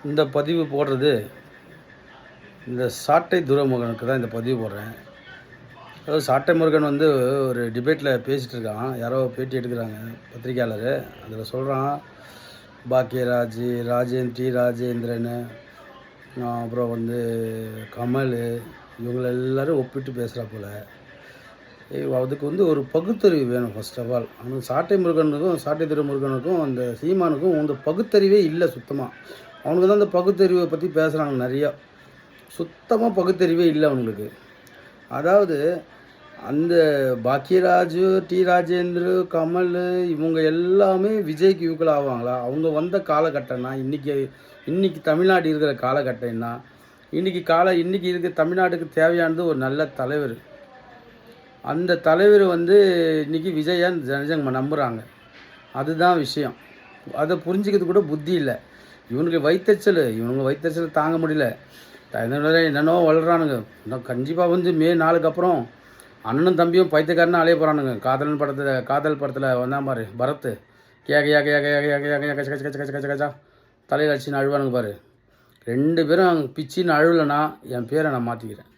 இந்த பதிவு போடுறது இந்த சாட்டை துரைமுருகனுக்கு தான் இந்த பதிவு போடுறேன். அதாவது சாட்டை முருகன் வந்து ஒரு டிபேட்டில் பேசிகிட்டு இருக்கான். யாரோ பேட்டி எடுக்கிறாங்க பத்திரிக்கையாளர். அதில் சொல்கிறான் பாக்கியராஜ், ராஜேந்திரன், அப்புறம் வந்து கமல், இவங்கள எல்லோரும் ஒப்பிட்டு பேசுகிறா போல். அதுக்கு வந்து ஒரு பகுத்தறிவு வேணும் ஃபர்ஸ்ட் ஆஃப் ஆல். ஆனால் சாட்டை முருகனுக்கும் சாட்டை துரைமுருகனுக்கும் அந்த சீமானுக்கும் அந்த பகுத்தறிவே இல்லை சுத்தமாக. அவனுக்கு தான் அந்த பகுத்தறிவை பற்றி பேசுகிறாங்க நிறையா. சுத்தமாக பகுத்தறிவே இல்லை அவங்களுக்கு. அதாவது அந்த பாக்கியராஜ், ராஜேந்திர, கமல் இவங்க எல்லாமே விஜய்க்கு ஈக்குவல் ஆவாங்களா? அவங்க வந்த காலகட்டம்னா இன்றைக்கி தமிழ்நாடு இருக்கிற காலகட்டம்னா இன்றைக்கி இருக்கிற தமிழ்நாட்டுக்கு தேவையானது ஒரு நல்ல தலைவர். அந்த தலைவர் வந்து இன்றைக்கி விஜயான் ஜனஜங்க நம்புகிறாங்க. அதுதான் விஷயம். அதை புரிஞ்சிக்கிறது கூட புத்தி இல்லை. இவனுங்க வயிற்றுச்சல் தாங்க முடியல. என்னென்னோ வளர்றானுங்க. இன்னும் கண்டிப்பாக வந்து மே 4க்கு அப்புறம் அண்ணனும் தம்பியும் பைத்தியக்காரன்னு அலைய போகிறானுங்க. காதல் படத்தில் வந்தான் பாரு பரத், கச்சா தலையில் அடிச்சுன்னு அழுவானுங்க பாரு. 2 பேரும் பிச்சின்னு அழுவலைன்னா என் பேரை நான் மாற்றிக்கிறேன்.